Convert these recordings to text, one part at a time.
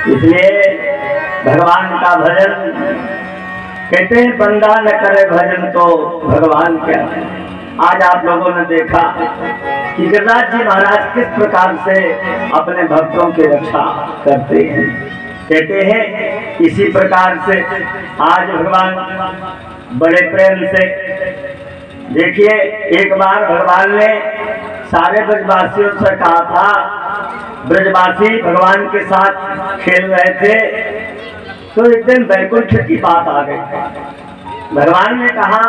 इसलिए भगवान का भजन कहते हैं, बंदा न करे भजन तो भगवान क्या। आज आप लोगों ने देखा कि गिरिराज जी महाराज किस प्रकार से अपने भक्तों की रक्षा करते हैं। कहते हैं इसी प्रकार से आज भगवान बड़े प्रेम से, देखिए एक बार भगवान ने सारे ब्रजवासियों से कहा था, ब्रजवासी भगवान के साथ खेल रहे थे तो एक दिन वैकुंठ की बात आ गई। भगवान ने कहा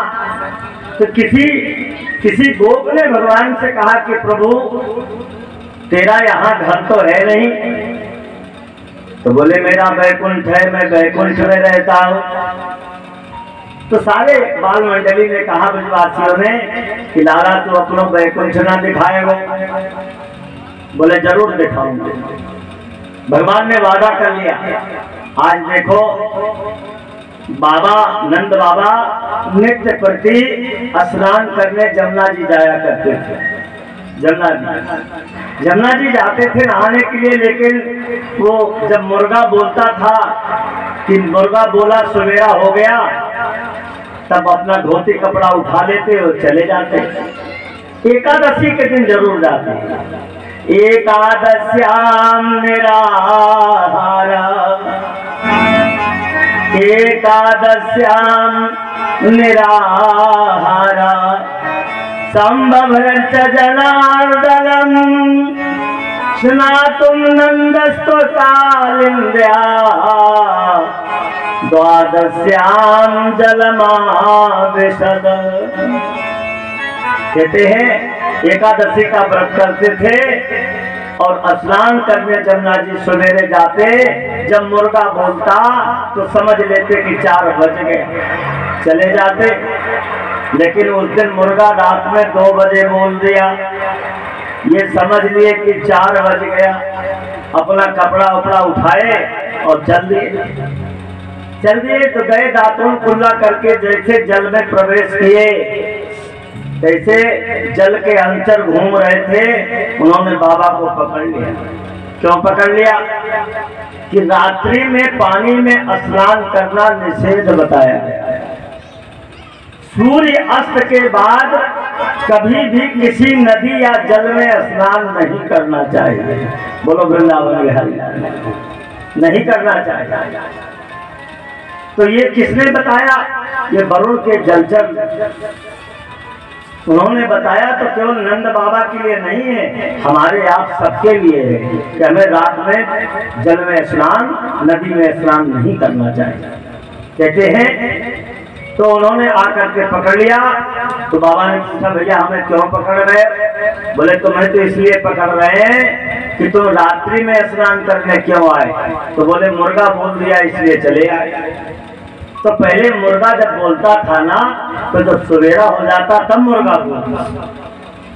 तो किसी गोप ने भगवान से कहा कि प्रभु तेरा यहाँ घर तो है नहीं। तो बोले मेरा वैकुंठ है, मैं वैकुंठ में रहता हूँ। तो सारे बाल मंडली ने कहा ब्रजवासियों ने कि लाला तू अपना वैकुंठ ना दिखाएगा। बोले जरूर दिखाऊंगे। भगवान ने वादा कर लिया। आज देखो बाबा नंद बाबा नित्य प्रति स्नान करने जमुना जी जाया करते थे। जमुना जी जाते थे नहाने के लिए, लेकिन वो जब मुर्गा बोलता था कि मुर्गा बोला सवेरा हो गया, तब अपना धोती कपड़ा उठा लेते और चले जाते। एकादशी के दिन जरूर जाते। एकादश्याम निराहार, एकादश्याम निराहार, संभवश्च जनार्दनम् स्नातुं नन्दस्तु कालिन्द्या, द्वादश्याम जलमाविशद। कहते हैं एकादशी का व्रत करते थे और स्नान करने जमुना जी सवेरे जाते। जब मुर्गा बोलता तो समझ लेते कि 4 बज गए, चले जाते। लेकिन उस दिन मुर्गा रात में 2 बजे बोल दिया, ये समझ लिए कि 4 बज गया। अपना कपड़ा उपड़ा उठाए और चल दिए तो गए दातुन कुल्ला करके। जैसे जल में प्रवेश किए तैसे जल के अंतर घूम रहे थे, उन्होंने बाबा को पकड़ लिया। क्यों पकड़ लिया? कि रात्रि में पानी में स्नान करना निषेध बताया गया। सूर्य अस्त के बाद कभी भी किसी नदी या जल में स्नान नहीं करना चाहिए। बोलो वृंदावन बिहारी, नहीं करना चाहिए। तो ये किसने बताया? ये वरुण के जलचर उन्होंने बताया। तो केवल नंद बाबा के लिए नहीं है, हमारे आप सबके लिए है कि हमें रात में जल में स्नान, नदी में स्नान नहीं करना चाहिए। कहते हैं तो उन्होंने आकर के पकड़ लिया। तो बाबा ने पूछा भैया हमें क्यों पकड़ रहे? बोले तुम्हें तो इसलिए पकड़ रहे हैं कि तुम रात्रि में स्नान करने क्यों आए। तो बोले मुर्गा बोल दिया इसलिए चले आए। तो पहले मुर्गा जब बोलता था ना, तो जब सवेरा हो जाता तब मुर्गा बोलता।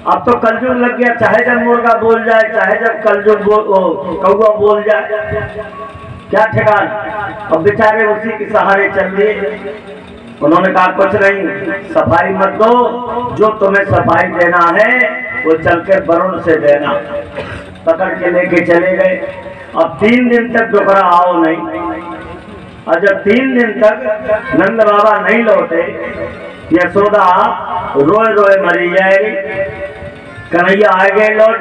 अब तो कलयुग लग गया, चाहे जब मुर्गा बोल जाए, चाहे जब कलयुग कौवा बोल जाए, क्या ठिकान। अब बेचारे उसी के सहारे चल दिए। उन्होंने कहा कुछ नहीं, सफाई मत दो, जो तुम्हें सफाई देना है वो चल के वरुण से देना। पकड़ के लेके चले गए। अब 3 दिन तक दोबारा आओ नहीं। और जब 3 दिन तक नंद बाबा नहीं लौटे, यशोदा रोए रोए मरी जाएगी। कन्हैया आ गए लौट।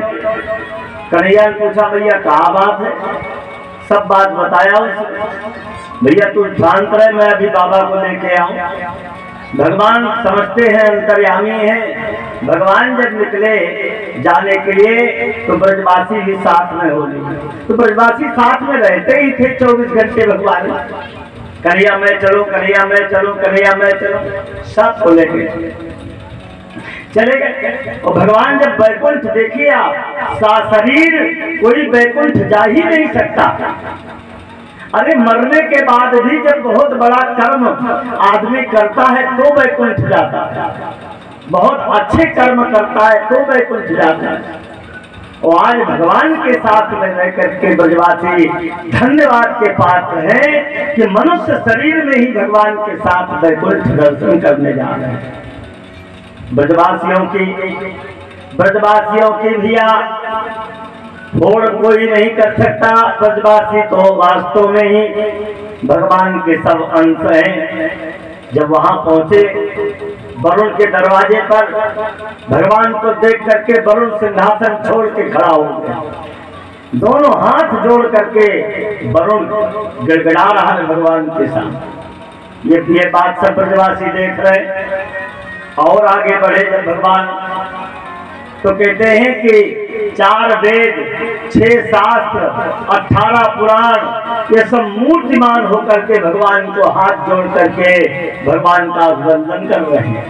कन्हैया ने पूछा भैया क्या बात है? सब बात बताया उसे। भैया तू शांत रहे, मैं अभी बाबा को लेके आऊं। भगवान समझते हैं, अंतर्यामी हैं। भगवान जब निकले जाने के लिए तो ब्रजवासी भी साथ में हो गए। तो ब्रजवासी साथ में रहते ही थे 24 घंटे। भगवान कन्हैया मैं चलूं, कन्हैया मैं चलूं, कन्हैया मैं चलूं, सब को लेके चले गए। और भगवान जब वैकुंठ देखिए आप, शरीर कोई वैकुंठ जा ही नहीं सकता। अरे मरने के बाद भी जब बहुत बड़ा कर्म आदमी करता है तो वैकुंठ जाता है, बहुत अच्छे कर्म करता है तो वैकुंठ जाता है। और आज भगवान के साथ में रह करके ब्रजवासी धन्यवाद के पात्र हैं कि मनुष्य शरीर में ही भगवान के साथ वैकुंठ दर्शन करने जा रहे हैं। ब्रजवासियों की भैया फोड़ कोई नहीं कर सकता। ब्रजवासी तो वास्तव में ही भगवान के सब अंश हैं। जब वहां पहुंचे वरुण के दरवाजे पर, भगवान को देख करके वरुण सिंहासन छोड़ के खड़ा हो गया। दोनों हाथ जोड़ करके वरुण गिड़गिड़ा रहा है भगवान के साथ। ये बात सब ब्रजवासी देख रहे। और आगे बढ़े जब भगवान, तो कहते हैं कि 4 वेद, 6 शास्त्र, 18 पुराण, ये सब मूर्तिमान होकर के भगवान को हाथ जोड़ करके भगवान का वंदन कर रहे हैं।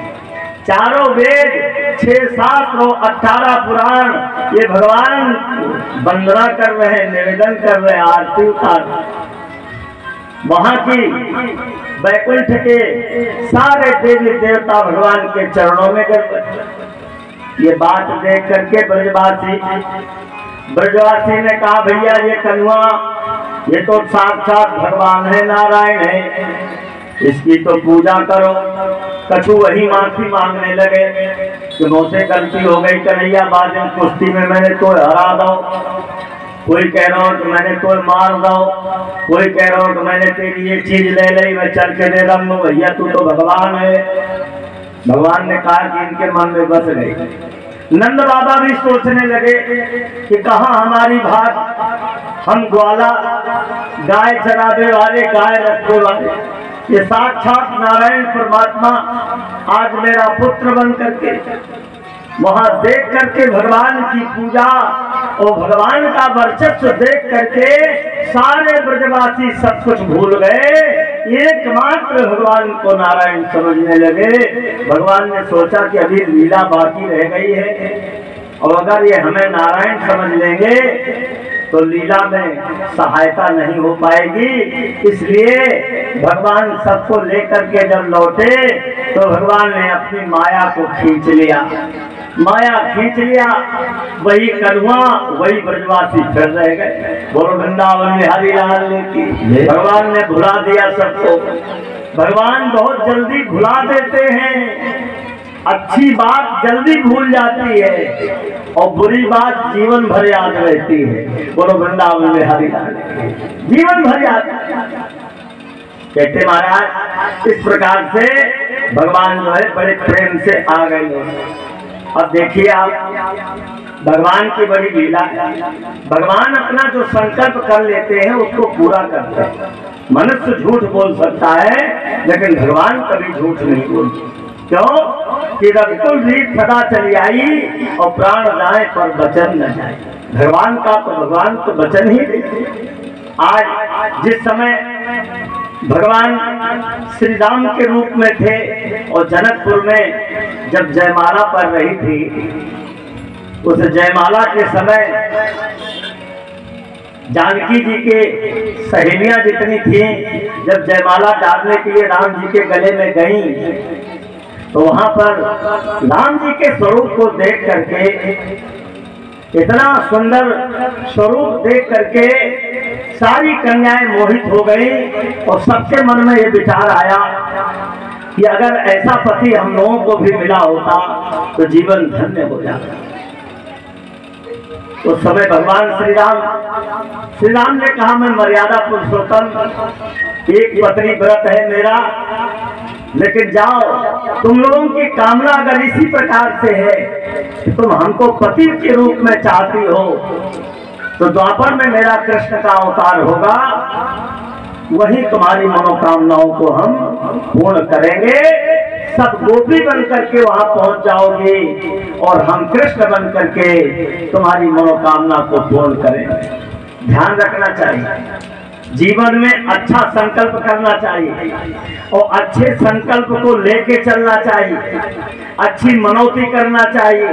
चारों वेद, 6 शास्त्र, 18 पुराण, ये भगवान वंदना कर रहे हैं, निवेदन कर रहे हैं, आरती उतार। वहां की वैकुंठ के सारे देवी देवता भगवान के चरणों में गिर। ये बात देख करके ब्रजवासी ने कहा, भैया ये कन्वा, ये तो साक्षात भगवान है, नारायण है, इसकी तो पूजा करो। कछु वही माफी मांगने लगे कि मुझसे गलती हो गई कन्हैया, बाद में कुश्ती में मैंने तो हरा दो, कोई कह रहा हूँ कि मैंने तो मार दो, कोई कह रहा हूँ कि मैंने तेरी ये चीज ले ली, मैं चल के दे रहा हूँ, भैया तू तो भगवान है। भगवान ने कहा कि इनके मन में बस गई। नंद बाबा भी सोचने लगे कि कहाँ हमारी बात, हम ग्वाला, गाय चरावे वाले, गाय रखने वाले, ये साक्षात नारायण परमात्मा आज मेरा पुत्र बन करके वहां देख करके भगवान की पूजा और भगवान का वर्चस्व देख करके सारे ब्रजवासी सब कुछ भूल गए, एकमात्र भगवान को नारायण समझने लगे। भगवान ने सोचा कि अभी लीला बाकी रह गई है, और अगर ये हमें नारायण समझ लेंगे तो लीला में सहायता नहीं हो पाएगी। इसलिए भगवान सबको लेकर के जब लौटे तो भगवान ने अपनी माया को खींच लिया, माया खींच लिया। वही कन्वा, वही ब्रजवासी फिर रह गए। बोलो वृंदावन बिहारी लाल की। भगवान ने भुला दिया सबको। भगवान बहुत जल्दी भुला देते हैं। अच्छी बात जल्दी भूल जाती है और बुरी बात जीवन भर याद रहती है। बोलो वृंदावन बिहारी लाल, जीवन भर याद। कहते महाराज इस प्रकार से भगवान जो है बड़े प्रेम से आ गए। अब देखिए आप, भगवान की बड़ी लीला। भगवान अपना जो संकल्प कर लेते हैं उसको पूरा करते हैं। मनुष्य झूठ बोल सकता है लेकिन भगवान कभी झूठ नहीं बोलते। क्यों कि रघुकुल रीत सदा चली आई और प्राण जाए पर वचन न जाए। भगवान का तो भगवान तो वचन ही नहीं। आज जिस समय भगवान श्री राम के रूप में थे और जनकपुर में जब जयमाला पड़ रही थी, उस जयमाला के समय जानकी जी के सहेलियां जितनी थी जब जयमाला डालने के लिए राम जी के गले में गईं, तो वहां पर राम जी के स्वरूप को देख करके, इतना सुंदर स्वरूप देख करके सारी कन्याएं मोहित हो गई और सबके मन में ये विचार आया कि अगर ऐसा पति हम लोगों को भी मिला होता तो जीवन धन्य हो जाता। उस समय भगवान श्री राम ने कहा, मैं मर्यादा पुरुषोत्तम, एक पत्नी व्रत है मेरा, लेकिन जाओ, तुम लोगों की कामना अगर इसी प्रकार से है कि तुम हमको पति के रूप में चाहती हो तो द्वापर में मेरा कृष्ण का अवतार होगा, वही तुम्हारी मनोकामनाओं को हम पूर्ण करेंगे। सब गोपी बन करके वहां पहुंच जाओगी और हम कृष्ण बन करके तुम्हारी मनोकामना को पूर्ण करेंगे। ध्यान रखना चाहिए, जीवन में अच्छा संकल्प करना चाहिए और अच्छे संकल्प को लेके चलना चाहिए, अच्छी मनौती करना चाहिए।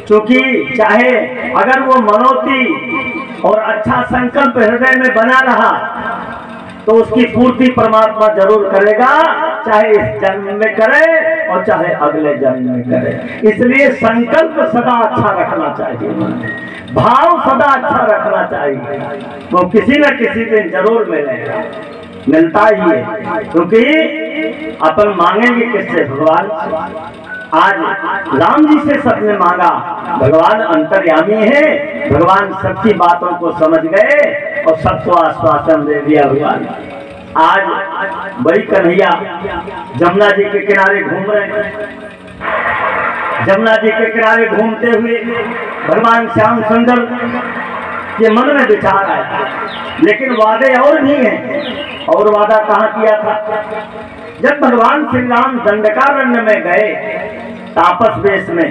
क्योंकि चाहे अगर वो मनौती और अच्छा संकल्प हृदय में बना रहा तो उसकी पूर्ति परमात्मा जरूर करेगा, चाहे इस जन्म में करे और चाहे अगले जन्म में करे। इसलिए संकल्प सदा अच्छा रखना चाहिए, भाव सदा अच्छा रखना चाहिए, तो किसी न किसी दिन जरूर मिलेगा, मिलता ही है। क्योंकि अपन मांगेंगे किससे? भगवान। आज राम जी से सबने मांगा, भगवान अंतर्यामी है, भगवान सबकी बातों को समझ गए और सबको आश्वासन दे दिया भगवान। आज बड़ी कन्हैया जमुना जी के किनारे घूम रहे हैं। जमुना जी के किनारे घूमते हुए भगवान श्याम सुंदर के मन में विचार आया, लेकिन वादे और भी हैं। और वादा कहाँ किया था? जब भगवान श्री राम दंडकारण्य में गए तापस वेश में,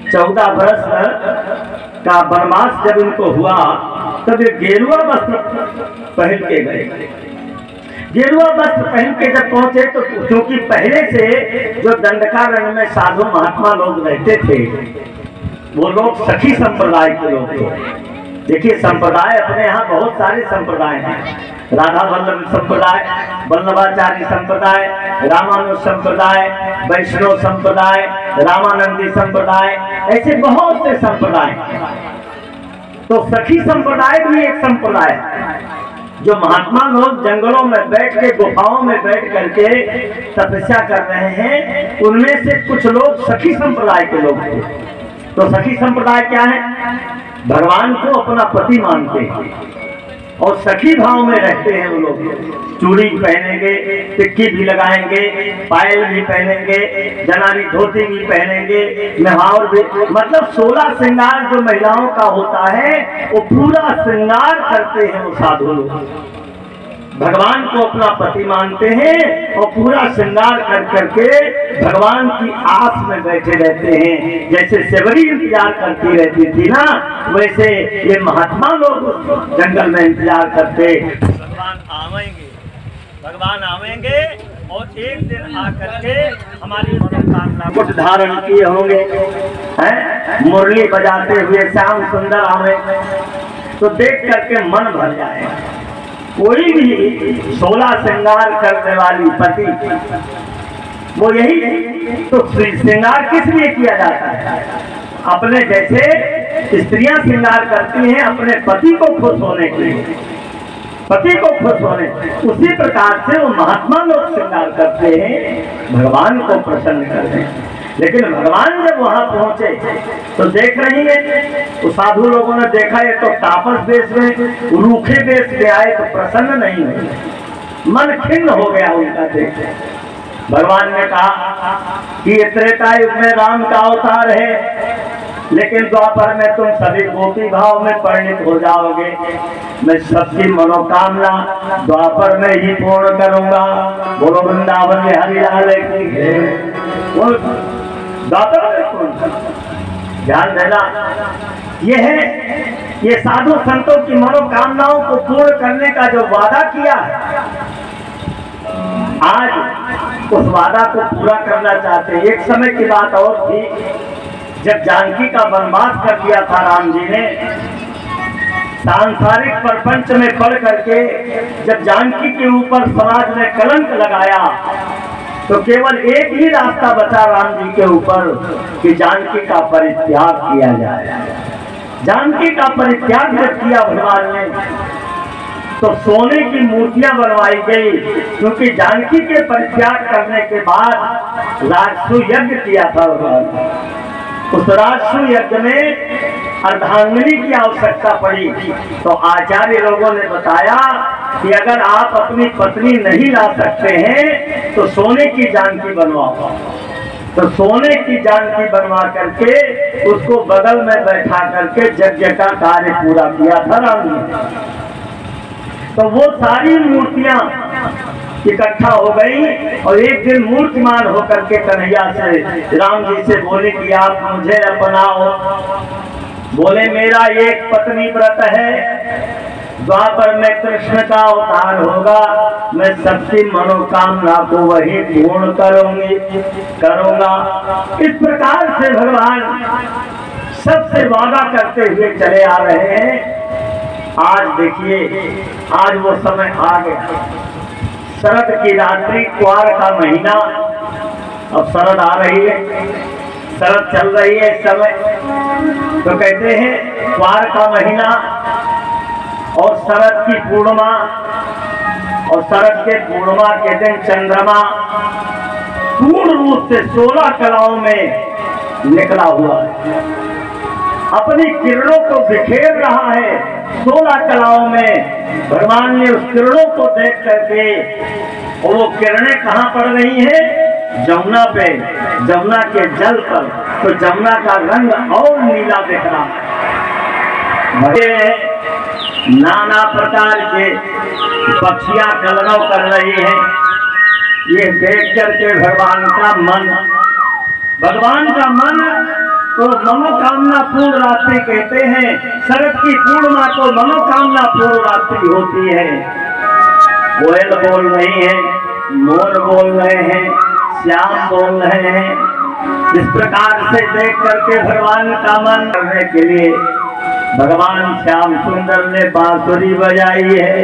14 वर्ष का वनवास जब इनको हुआ, तब ये गेरुआ वस्त्र पहन के गए। गेरुआ वस्त्र पहन के जब पहुंचे तो क्योंकि पहले से जो दंडकारण्य में साधु महात्मा लोग रहते थे, वो लोग सखी संप्रदाय के लोग थे। देखिए, संप्रदाय अपने यहाँ बहुत सारे संप्रदाय हैं। राधा वल्लभ संप्रदाय, वल्लभाचार्य संप्रदाय, रामानुज संप्रदाय, वैष्णव संप्रदाय, रामानंदी संप्रदाय, ऐसे बहुत से संप्रदाय। तो सखी संप्रदाय भी एक संप्रदाय है। जो महात्मा लोग जंगलों में बैठ के, गुफाओं में बैठ करके तपस्या कर रहे हैं, उनमें से कुछ लोग सखी संप्रदाय के लोग थे। तो सखी संप्रदाय क्या है? भगवान को अपना पति मानते हैं और सखी भाव में रहते हैं। वो लोग चूड़ी पहनेंगे, टिक्की भी लगाएंगे, पायल भी पहनेंगे, जनानी धोती भी पहनेंगे, निहार भी, मतलब 16 श्रृंगार जो महिलाओं का होता है वो पूरा श्रृंगार करते हैं। वो साधु लोग भगवान को अपना पति मानते हैं और पूरा श्रृंगार कर करके भगवान की आस में बैठे रहते हैं। जैसे सेवरी इंतजार करती रहती थी ना, वैसे ये महात्मा लोग जंगल में इंतजार करते, भगवान आवेंगे और एक दिन आकर के हमारी मनोकामना को धारण किए होंगे। हैं, मुरली बजाते हुए श्याम सुंदर आवेंगे तो देख करके मन भर जाएगा। कोई भी 16 श्रृंगार करने वाली पति, वो यही तो श्रृंगार किस लिए किया जाता है? अपने जैसे स्त्रियां श्रृंगार करती हैं अपने पति को खुश होने के लिए, पति को खुश होने, उसी प्रकार से वो महात्मा लोग श्रृंगार करते हैं भगवान को प्रसन्न करते हैं। लेकिन भगवान जब वहां पहुंचे तो देख रही है, तो साधु लोगों ने देखा है तो तापस देश में, रूखे देश में आए तो प्रसन्न नहीं हुए, मन खिन्न हो गया उनका देख। भगवान ने कहा कि ये त्रेता युग में राम का अवतार है, लेकिन द्वापर में तुम सभी गोपी भाव में परिणित हो जाओगे। मैं सबकी मनोकामना द्वापर में ही पूर्ण करूंगा। बोलो वृंदावन में हरि लाल की। ध्यान देना, ये है, ये साधु संतों की मनोकामनाओं को पूर्ण करने का जो वादा किया है, आज उस वादा को पूरा करना चाहते हैं। एक समय की बात और थी, जब जानकी का वनवास कर दिया था राम जी ने, सांसारिक प्रपंच में पढ़ करके जब जानकी के ऊपर समाज ने कलंक लगाया, तो केवल एक ही रास्ता बचा राम जी के ऊपर कि जानकी का परित्याग किया जाए। जानकी का परित्याग जब किया भगवान ने, तो सोने की मूर्तियां बनवाई गई, क्योंकि जानकी के परित्याग करने के बाद राजसु यज्ञ किया था भगवान। उस राजसु यज्ञ में अर्धांगिनी की आवश्यकता पड़ी, तो आचार्य लोगों ने बताया कि अगर आप अपनी पत्नी नहीं ला सकते हैं तो सोने की जानकी बनवाओ। तो सोने की जानकी बनवा करके उसको बगल में बैठा करके यज्ञ का कार्य पूरा किया था राम जी। तो वो सारी मूर्तियां इकट्ठा हो गई और एक दिन मूर्तिमान होकर के कन्हैया से राम जी से बोले कि आप मुझे अपनाओ। बोले मेरा एक पत्नी व्रत है, द्वापर में कृष्ण का अवतार होगा, मैं सबकी मनोकामना को वही पूर्ण करूंगा। इस प्रकार से भगवान सबसे वादा करते हुए चले आ रहे हैं। आज देखिए, आज वो समय आ गया, शरद की रात्रि, क्वार का महीना, अब शरद आ रही है, शरद चल रही है इस समय। तो कहते हैं क्वार का महीना और शरद की पूर्णिमा, और शरद के पूर्णिमा के दिन चंद्रमा, पूर्ण रूप से 16 कलाओं में निकला हुआ है, अपनी किरणों को बिखेर रहा है 16 कलाओं में। भगवान ने उस किरणों को देख करके, वो किरणें कहाँ पड़ रही हैं? जमुना पे, जमुना के जल पर। तो जमुना का रंग और नीला दिख रहा है। नाना प्रकार के पक्षियां कलरव कर रही हैं। ये देख करके भगवान का मन तो मनोकामना पूर्ण रात्रि कहते हैं। शरद की पूर्णिमा को मनोकामना पूर्ण रात्रि होती है। कोयल बोल रही है, मोर बोल रहे हैं, श्याम बोल रहे हैं। इस प्रकार से देख करके भगवान का मन करने के लिए भगवान श्याम सुंदर ने बांसुरी बजाई है।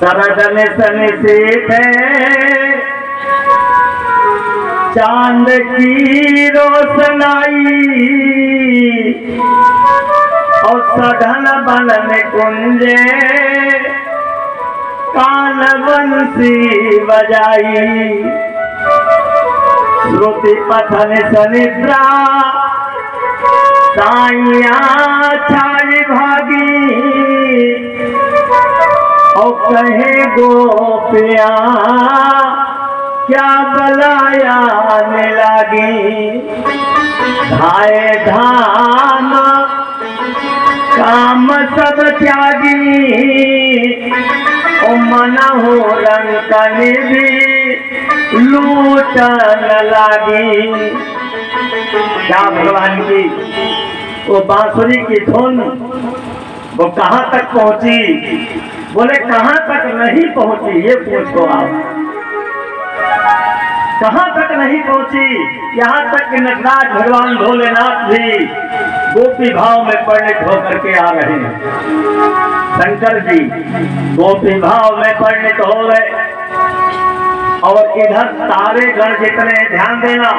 शरद निशीथ है, चांद की रोशनाई और सघन बन में कुंजे कान बंसी बजाई। श्रुति पथन सनिद्रा साइया छाई भागी और कहे गोपिया क्या बलाया ने लागी। धाए धाम काम सब त्यागी ओ मना हो रंग कनिधि लूटन लागी। क्या भगवान की वो बांसुरी की धुन वो कहाँ तक पहुंची? बोले कहाँ तक नहीं पहुंची, ये पूछो आप। कहाँ तक नहीं पहुंची? यहाँ तक कि नटराज भगवान भोलेनाथ भी गोपी भाव में परिणत होकर के आ रहे हैं। शंकर जी गोपी भाव में परिणत हो रहे और इधर तारे गण जितने, ध्यान देना,